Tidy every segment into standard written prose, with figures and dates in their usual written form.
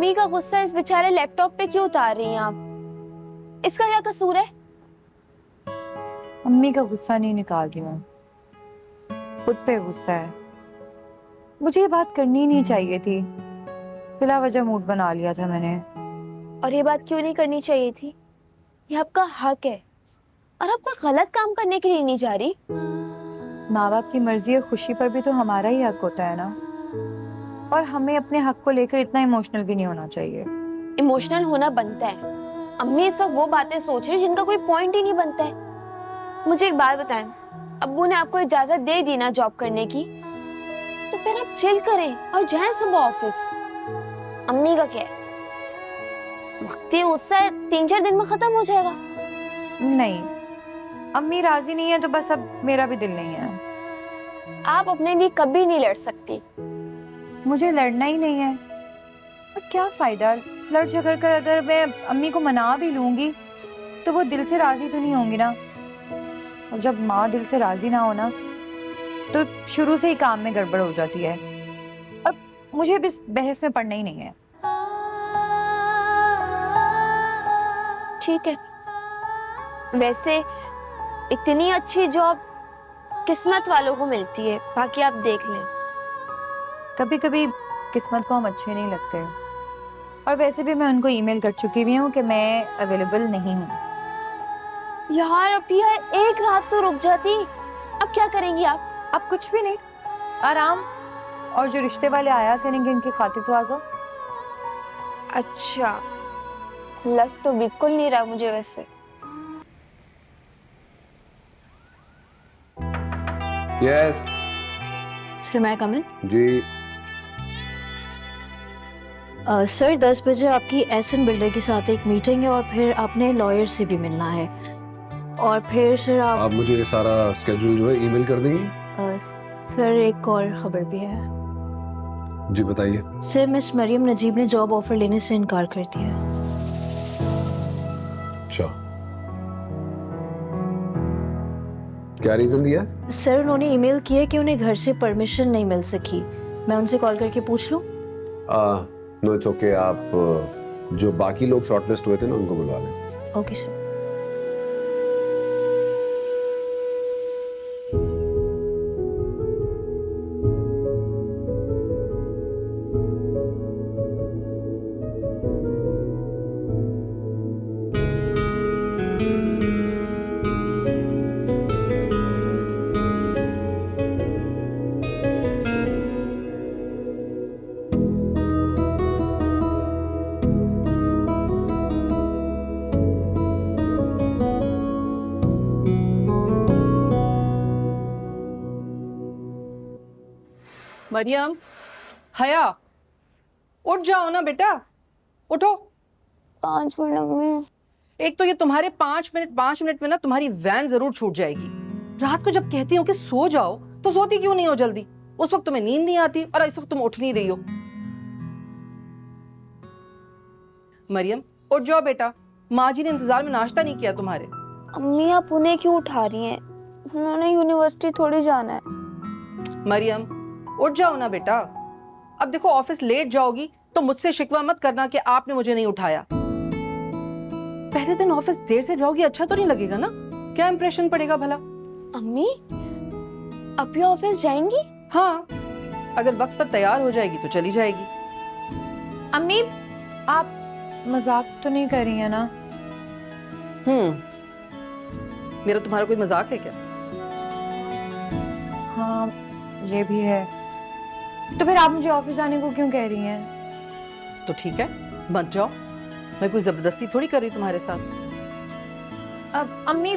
अम्मी का गुस्सा इस बेचारे लैपटॉप पे क्यों उतार रही हैं आप? इसका क्या कसूर है? अम्मी का गुस्सा नहीं निकाल रही हूँ, खुद पे गुस्सा है। मुझे ये बात करनी नहीं चाहिए थी, बिला वजह मूड बना लिया था मैंने। और ये बात क्यों नहीं करनी चाहिए थी? ये आपका हक है और आप कोई गलत काम करने के लिए नहीं जा रही। माँ बाप की मर्जी और खुशी पर भी तो हमारा ही हक होता है ना, और हमें अपने हक को लेकर इतना इमोशनल भी नहीं होना चाहिए। इमोशनल होना बनता है। अम्मी इस वक्त वो बातें सोच रही जिनका कोई पॉइंट ही नहीं बनता है। मुझे एक बात बताएं, अब्बू ने आपको इजाजत दे दी ना जॉब करने की, तो फिर आप चिल करें और जाएं सुबह ऑफिस। अम्मी का क्या है, वक्ती गुस्सा है 3-4 दिन में खत्म हो जाएगा। नहीं, अम्मी राजी नहीं है तो बस अब मेरा भी दिल नहीं है। आप अपने लिए कभी नहीं लड़ सकती। मुझे लड़ना ही नहीं है, पर क्या फायदा लड़ झगड़ कर अगर मैं अम्मी को मना भी लूंगी तो वो दिल से राजी तो नहीं होंगी ना। और जब माँ दिल से राजी ना हो ना तो शुरू से ही काम में गड़बड़ हो जाती है। अब मुझे भी इस बहस में पड़ना ही नहीं है। ठीक है, वैसे इतनी अच्छी जॉब किस्मत वालों को मिलती है, बाकी आप देख लें। कभी कभी किस्मत को हम अच्छे नहीं लगते, और वैसे भी मैं उनको ईमेल कर चुकी भी हूँ कि मैं अवेलेबल नहीं हूँ। यार अभी एक रात तो रुक जाती। अब क्या करेंगी आप? अब कुछ भी नहीं, आराम। और जो रिश्ते वाले आया करेंगे उनकी खातिर तो आ जाओ। अच्छा, लग तो बिल्कुल नहीं रहा मुझे वैसे। यस सर मैं कम इन? जी। सर 10 बजे आपकी एसन बिल्डर के साथ एक मीटिंग है और फिर आपने लॉयर से भी मिलना है। और फिर सर आप मुझे ये सारा स्केड्यूल जो है ईमेल कर देंगे? सर एक और खबर भी है। जी बताइए। सर मिस मरियम नजीब ने जॉब ऑफर लेने से इनकार कर दिया। अच्छा, क्या रीजन दिया? सर उन्होंने ईमेल किया कि उन्हें घर से परमिशन नहीं मिल सकी। मैं उनसे कॉल करके पूछ लूं? No it's okay. आप जो बाकी लोग शॉर्टलिस्ट हुए थे ना उनको बुलवा लें। Okay sir. मरियम, हया, उठ जाओ ना बेटा, उठो। 5 मिनट में। एक तो ये तुम्हारे 5 मिनट में ना तुम्हारी वैन जरूर छूट जाएगी। रात को जब कहती हूँ कि सो जाओ तो सोती क्यों नहीं हो जल्दी? उस वक्त तुम्हें नींद नहीं आती और इस वक्त तुम उठ नहीं रही हो। मरियम उठ जाओ बेटा, माँ जी ने इंतजार में नाश्ता नहीं किया तुम्हारे। अम्मी आप उन्हें क्यों उठा रही हैं? उन्होंने यूनिवर्सिटी थोड़ी जाना है। मरियम उठ जाओ ना बेटा। अब देखो ऑफिस लेट जाओगी तो मुझसे शिकवा मत करना कि आपने मुझे नहीं उठाया। पहले दिन ऑफिस देर से जाओगी, अच्छा तो नहीं लगेगा ना? क्या इंप्रेशन पड़ेगा भला? अम्मी अभी ऑफिस जाएंगी? हाँ, अगर वक्त पर तैयार हो जाएगी तो चली जाएगी। अम्मी आप मजाक तो नहीं कर रही है ना? मेरा तुम्हारा कोई मजाक है क्या? हाँ ये भी है। तो फिर आप मुझे ऑफिस जाने को क्यों कह रही हैं? तो ठीक है, मत जाओ। मैं कोई जबरदस्ती थोड़ी कर रही तुम्हारे साथ। अब अम्मी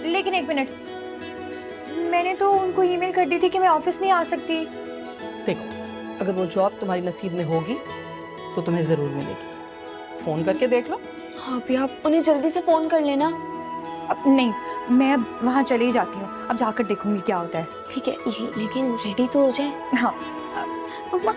लेकिन एक मिनट, मैंने तो उनको ईमेल कर दी थी कि मैं ऑफिस नहीं आ सकती। देखो, अगर वो जॉब तुम्हारी नसीब में होगी तो तुम्हें जरूर मिलेगी। फोन करके देख लो। हाँ अभी आप उन्हें जल्दी से फोन कर लेना। अब नहीं, मैं अब वहाँ चली ही जाती हूँ, अब जाकर देखूंगी क्या होता है। ठीक है, लेकिन रेडी तो हो जाए। हाँ। अम्मा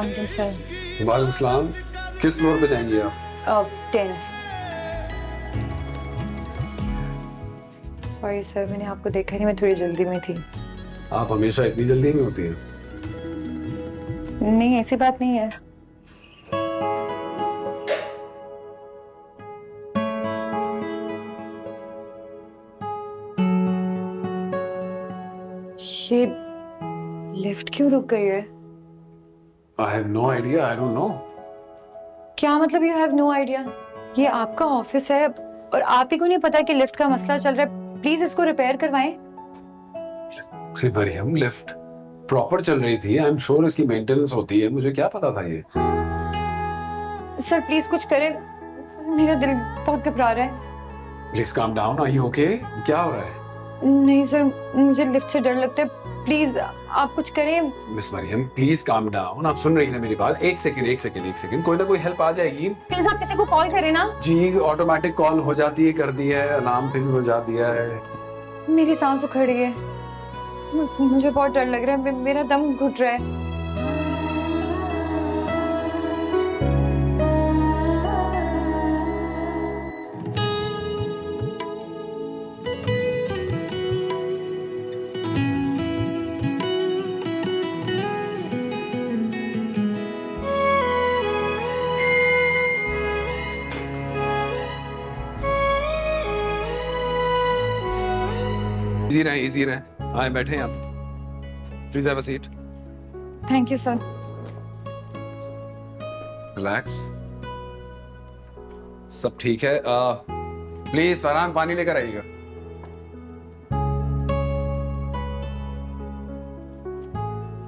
वालेकुम सर। वालेकुम सलाम। किस फ्लोर पे जाएंगे आप? 10th। सॉरी सर, मैंने आपको देखा नहीं, मैं थोड़ी जल्दी में थी। आप हमेशा इतनी जल्दी में होती हैं? नहीं, ऐसी बात नहीं है। ये लिफ्ट क्यों रुक गई है? I have no idea, I don't know. क्या मतलब यू हैव नो आइडिया? ये आपका ऑफिस है और आप ही को नहीं पता कि लिफ्ट का मसला चल रहा है। प्लीज इसको रिपेयर करवाएं। अरे मरियम, लिफ्ट प्रॉपर चल रही थी। आई एम श्योर इसकी मेंटेनेंस होती है। मुझे क्या पता था ये? सर प्लीज कुछ करें, मेरा दिल बहुत घबरा रहा है। Please calm down. Are you okay? क्या हो रहा है? नहीं सर, मुझे लिफ्ट से डर लगता है। प्लीज आप कुछ करें। Miss Mariam, please calm down. आप सुन रही हैं ना मेरी बात? एक सेकंड, कोई ना कोई हेल्प आ जाएगी। प्लीज आप किसी को कॉल करें ना। जी, ऑटोमेटिक कॉल हो जाती है, कर दी है, अलार्म पिन हो जा दिया है। मेरी सांस उखड़ रही है, मुझे बहुत डर लग रहा है, मेरा दम घुट रहा है। इजी रहे। आए बैठे आप। Please have a seat. Thank you sir. Relax, सब ठीक है। प्लीज फरहान, पानी लेकर आइएगा।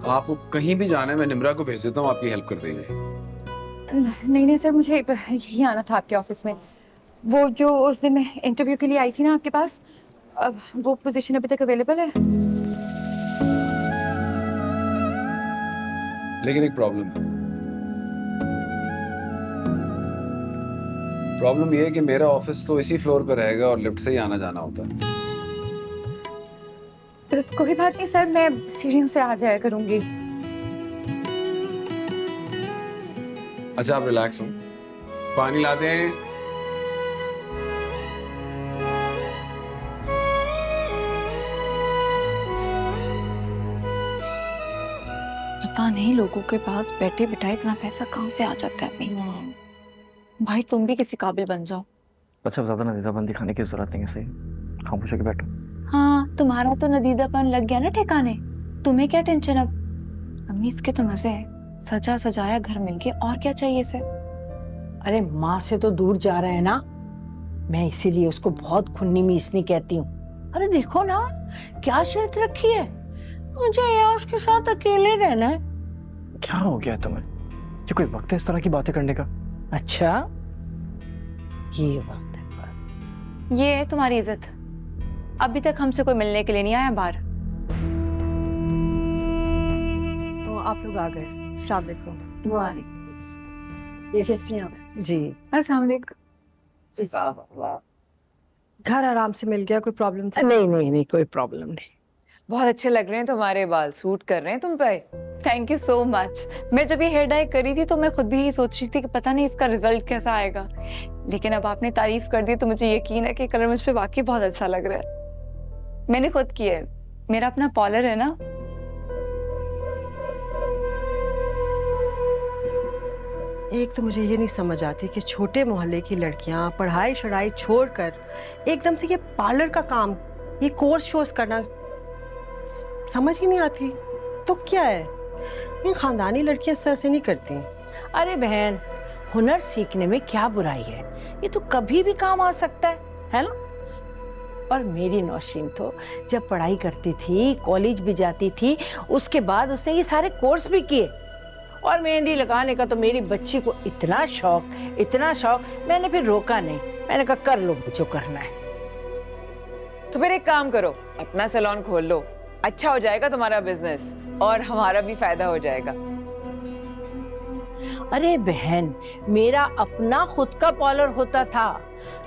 आपको कहीं भी जाना है, मैं निम्रा को भेज देता हूँ, आपकी हेल्प कर देंगे। नहीं सर, मुझे यही आना था आपके ऑफिस में। वो जो उस दिन मैं इंटरव्यू के लिए आई थी ना आपके पास, अब वो पोजीशन अभी तक अवेलेबल है? लेकिन एक प्रॉब्लम ये है कि मेरा ऑफिस तो इसी फ्लोर पे रहेगा और लिफ्ट से ही आना जाना होता है। तो कोई बात नहीं सर, मैं सीढ़ियों से आ जाया करूंगी। अच्छा, आप रिलैक्स हो। पानी ला दें? पता नहीं लोगों के पास बैठे बिठाए इतना पैसा कहाँ से आ जाता है। अम्मी, भाई तुम भी किसी काबिल बन जाओ। अच्छा, ज्यादा नतीजापन दिखाने की जरूरत नहीं है, सही खामोश होकर बैठो। हाँ, तुम्हारा तो नदीदापन लग गया ना ठिकाने, तुम्हें क्या टेंशन अब। अम्मी इसके तो मजे है, सजा सजाया घर मिल गया, और क्या चाहिए इसे। अरे माँ से तो दूर जा रहा है ना, मैं इसीलिए उसको बहुत खुन्नी मीसनी कहती हूँ। अरे देखो ना क्या शर्त रखी है, मुझे यहाँ उसके साथ अकेले रहना है। क्या हो गया तुम्हें? ये कोई वक्त है इस तरह की बातें करने का? अच्छा, ये वक्त है बात। ये है तुम्हारी इज्जत, अभी तक हमसे कोई मिलने के लिए नहीं आया बाहर। तो आप लोग आ गए? अस्सलाम वालेकुम। जी, अस्सलाम वालेकुम। घर आराम से मिल गया? कोई प्रॉब्लम थी? नहीं कोई प्रॉब्लम नहीं। बहुत अच्छे लग रहे हैं तुम्हारे बाल, सूट कर रहे हैं तुम पे। Thank you so much. मैं जब ये हेयर डाई करी थी तो मैं खुद भी यही सोच रही थी कि पता नहीं इसका रिजल्ट कैसा आएगा, लेकिन अब आपने तारीफ कर दी तो मुझे यकीन है कि कलर मुझ पे वाकई बहुत अच्छा लग रहा है। मैंने खुद किया है, मेरा अपना पार्लर है ना। एक तो मुझे ये नहीं समझ आती कि छोटे मोहल्ले की लड़कियां पढ़ाई शढ़ाई छोड़कर एकदम से ये पार्लर का काम, ये कोर्स शोर्स करना समझ ही नहीं आती। तो क्या है, ये खानदानी लड़कियां इस तरह से नहीं करती। अरे बहन, हुनर सीखने में क्या बुराई है, ये तो कभी भी काम आ सकता है ना। और मेरी नौशीन तो जब पढ़ाई करती थी, कॉलेज भी जाती थी, उसके बाद उसने ये सारे कोर्स भी किए। और मेहंदी लगाने का तो मेरी बच्ची को इतना शौक, मैंने फिर रोका नहीं। मैंने कहा कर लो जो करना है। तो फिर एक काम करो, अपना सैलून खोल लो, अच्छा हो जाएगा तुम्हारा बिजनेस और हमारा भी फायदा हो जाएगा। अरे बहन, मेरा अपना खुद का पार्लर होता था,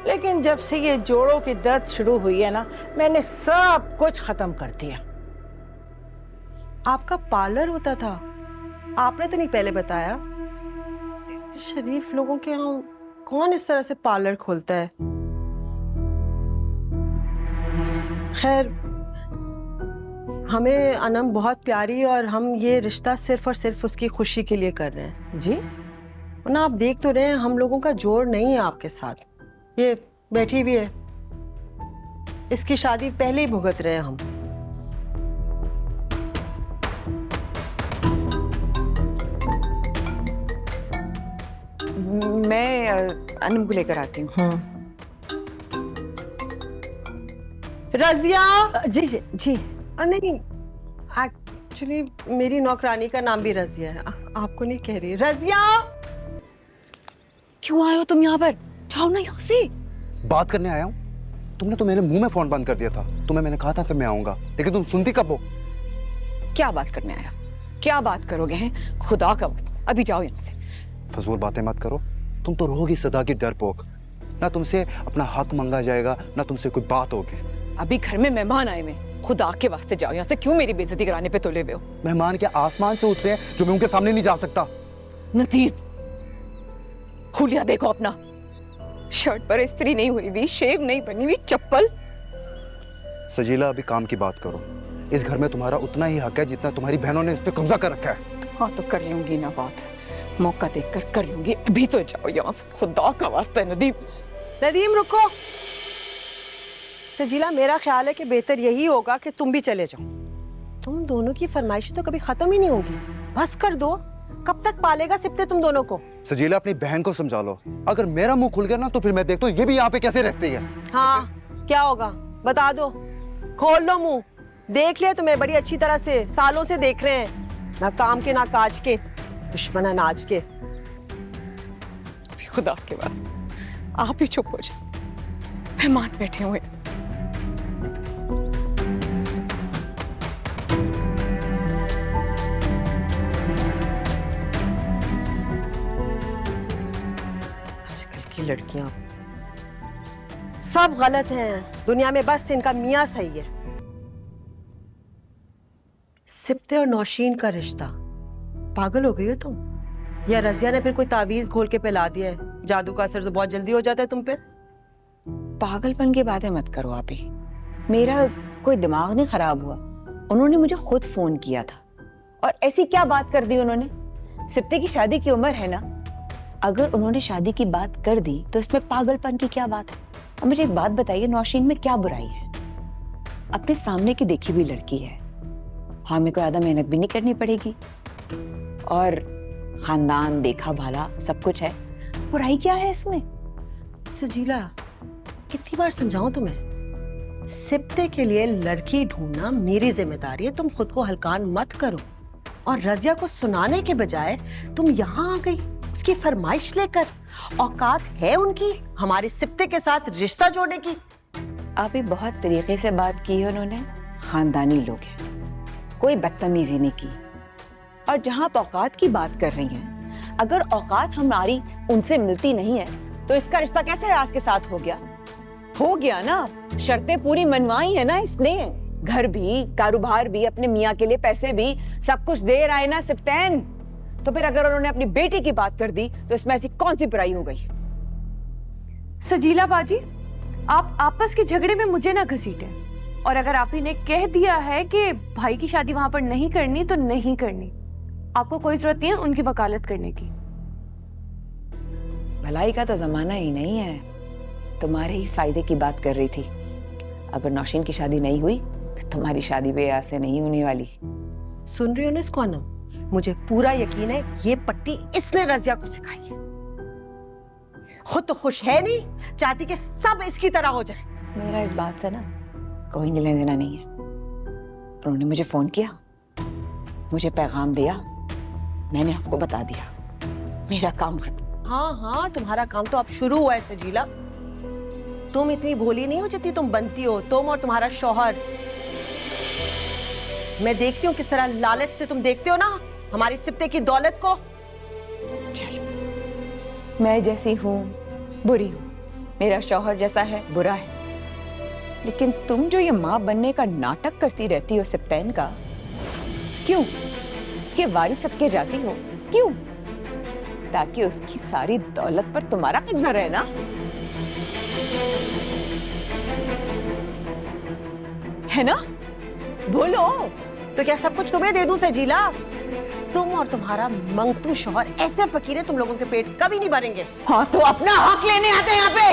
लेकिन जब से ये जोड़ों की दर्द शुरू हुई है ना, मैंने सब कुछ खत्म कर दिया। आपका पार्लर होता था? आपने तो नहीं पहले बताया। शरीफ लोगों के यहाँ कौन इस तरह से पार्लर खोलता है? खैर, हमें अनम बहुत प्यारी है और हम ये रिश्ता सिर्फ और सिर्फ उसकी खुशी के लिए कर रहे हैं। जी ना आप देख तो रहे हैं हम लोगों का जोड़ नहीं है आपके साथ। ये बैठी हुई है, इसकी शादी पहले ही भुगत रहे हैं हम। मैं अनम को लेकर आती हूँ। रजिया, जी जी जी। नहीं, एक्चुअली मेरी नौकरानी का नाम भी रजिया है। आपको नहीं कह रही। रजिया, क्यों आए हो तुम यहाँ पर? जाओ ना यहाँ से। बात करने आया हूँ। तुमने तो मेरे मुंह में फोन बंद कर दिया था। तुम्हें मैंने कहा था कि मैं आऊंगा, लेकिन तुम सुनती कब हो? क्या बात करने आया? क्या बात करोगे हैं? खुदा का वास्ता अभी जाओ यहाँ से। फजूल बातें मत करो। तुम तो रहोगी सदा की डरपोक। ना तुमसे अपना हक मांगा जाएगा, ना तुमसे कोई बात होगी। अभी घर में मेहमान आए हुए, खुदा के वास्ते जाओ यहाँ से। क्यों मेरी बेइज्जती कराने पे तुले हुए हो? मेहमान क्या आसमान से उतरे हैं जो मैं उनके सामने नहीं जा सकता? नतीज, खुलिया देखो अपना। शर्ट पर इस्त्री नहीं हुई हुई, शेव नहीं बनी हुई, चप्पल। सजीला, अभी काम की बात करो। इस घर में तुम्हारा उतना ही हक है जितना तुम्हारी बहनों ने इस पे कब्जा कर रखा है। हाँ तो कर लूंगी ना बात, मौका देखकर कर लूंगी। अभी तो जाओ यहाँ से, खुदा का वास्ता। नदीम रुको। सजीला, मेरा ख्याल है कि बेहतर यही होगा कि तुम भी चले जाओ। तुम दोनों की फरमाइशें तो कभी खत्म ही नहीं होंगी। बस कर दो। कब तक पालेगा सिप्ते तुम दोनों को? सजीला, अपनी बहन को समझा लो। अगर मेरा मुंह खुल गया ना तो फिर मैं देखता हूँ ये भी यहाँ पे कैसे रहती है। हाँ, क्या होगा बता दो। खोल लो मुंह। देख लिया तुम्हें बड़ी अच्छी तरह से, सालों से देख रहे हैं। ना काम के ना काज के, दुश्मन अनाज के। खुदा के वास्ते आप ही चुप हो जाए, मेहमान बैठे हुए। आजकल की लड़कियां सब गलत हैं। दुनिया में बस इनका मियां सही है। सिप्ते और नौशीन का रिश्ता। पागल हो गई हो तुम? या रजिया ने फिर कोई तावीज घोल के पिला दिया है? जादू का असर तो बहुत जल्दी हो जाता है तुम पे। पागलपन की बातें मत करो आप ही। मेरा कोई दिमाग नहीं खराब हुआ। उन्होंने मुझे खुद फोन किया था और ऐसी क्या बात कर दी उन्होंने? सिप्ते की शादी की उम्र है ना, अगर उन्होंने शादी की बात कर दी तो इसमें पागलपन की क्या बात है? और मुझे एक बात बताइए, नौशीन में क्या बुराई है? अपने सामने की देखी हुई लड़की है। हाँ, मेरे को ज्यादा मेहनत भी नहीं करनी पड़ेगी और खानदान देखा भाला सब कुछ है। बुराई क्या है इसमें? सजीला, कितनी बार समझाऊं तुम्हें? सिप्ते के लिए लड़की ढूंढना मेरी जिम्मेदारी है। तुम खुद को हल्कान मत करो। और रजिया को सुनाने के बजाय तुम यहाँ आ गई उसकी फरमाइश लेकर। औकात है उनकी हमारे सिप्ते के साथ रिश्ता जोड़ने की। आप ही बहुत तरीके से बात की है उन्होंने। खानदानी लोग हैं, कोई बदतमीजी नहीं की। और जहां आप औकात की बात कर रही हैं, अगर औकात हमारी उनसे मिलती नहीं है तो इसका रिश्ता कैसे आज के साथ हो गया? हो गया ना, शर्तें पूरी मनवाई है ना इसने। घर भी, कारोबार भी, अपने मियाँ के लिए पैसे भी, सब कुछ दे रहा है ना सिप्तैन। तो फिर अगर उन्होंने अपनी बेटी की बात कर दी तो इसमें ऐसी कौन सी बुराई हो गई? सजीला बाजी, आप आपस के झगड़े में मुझे ना घसीटें। और अगर आप ही ने कह दिया है कि भाई की शादी वहां पर नहीं करनी तो नहीं करनी। आपको कोई जरूरत नहीं है उनकी वकालत करने की। भलाई का तो जमाना ही नहीं है। तुम्हारे ही फायदे की बात कर रही थी। अगर नौशीन की शादी नहीं हुई तो तुम्हारी शादी भी ऐसे नहीं होने वाली। सुन रही हो ना इसको अनम? मुझे पूरा यकीन है ये पट्टी इसने रजिया को सिखाई है। खुद तो खुश है नहीं, चाहती कि सब इसकी तरह हो जाए। मेरा इस बात से ना कोई लेना देना नहीं है। उन्होंने मुझे फोन किया, मुझे पैगाम दिया, मैंने आपको बता दिया, मेरा काम खत्म। हाँ हाँ, तुम्हारा काम तो अब शुरू हुआ है सजीला। तुम इतनी भोली नहीं हो जितनी तुम बनती हो। तुम और तुम्हारा शौहर। मैं देखती हूँ किस तरह लालच से तुम देखते हो ना हमारी सिप्ते की दौलत को। चलो, मैं जैसी हूँ बुरी हूँ, मेरा शौहर जैसा है बुरा है, लेकिन तुम जो ये माँ बनने का नाटक करती रहती हो सिप्तैन का, क्यों? उसके वारिस सबके जाती हो। क्यों? ताकि उसकी सारी दौलत पर तुम्हारा कब्जा रहे ना। है ना? बोलो। तो क्या सब कुछ तुम्हें दे दूं सजीला? तुम और तुम्हारा मंगतू शौहर ऐसे फकीरे तुम लोगों के पेट कभी नहीं भरेंगे। हाँ तो अपना हक लेने आते हैं यहाँ पे।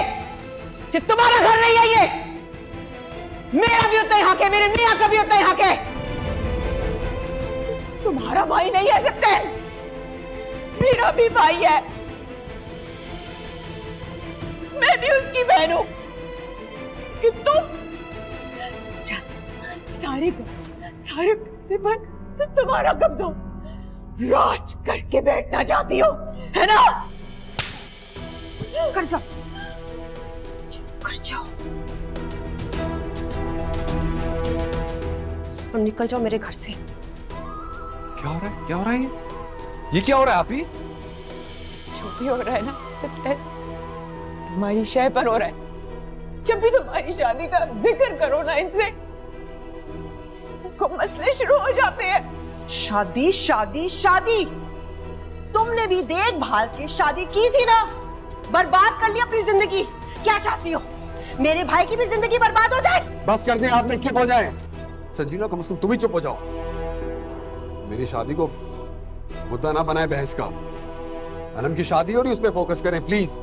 सिर्फ तुम्हारा घर नहीं है ये, मेरा भी उतना ही हक है, मेरे मियाँ का भी उतना ही हक है। सिर्फ तुम्हारा भाई नहीं है सप्तैन, मेरा भी भाई है। मैं भी उसकी बहन हूं। कि तुम सारे पैसे पर सिर्फ तुम्हारा कब्जा, राज करके बैठना चाहती हो, है ना? कर जाओ, कर जाओ। तुम निकल जाओ मेरे घर से। क्या हो रहा है? क्या हो रहा है ये क्या हो रहा है आप ही? जो भी हो रहा है ना सब तुम्हारी शय पर हो रहा है। जब भी तुम्हारी शादी का जिक्र करो ना इनसे, को मसले शुरू हो जाते हैं। शादी शादी शादी, तुमने भी देखभाल के शादी की थी ना, बर्बाद कर ली अपनी जिंदगी। क्या चाहती हो, मेरे भाई की भी जिंदगी बर्बाद हो जाए? बस कर दें, आप लोग चुप हो जाएं। सजीला कम से कम तुम ही चुप हो जाओ। मेरी शादी को मुद्दा ना बनाए बहस का। अनम की शादी हो रही, उस पर फोकस करें प्लीज।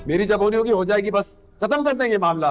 मेरी जब होनी होगी हो जाएगी, बस खत्म कर देंगे मामला।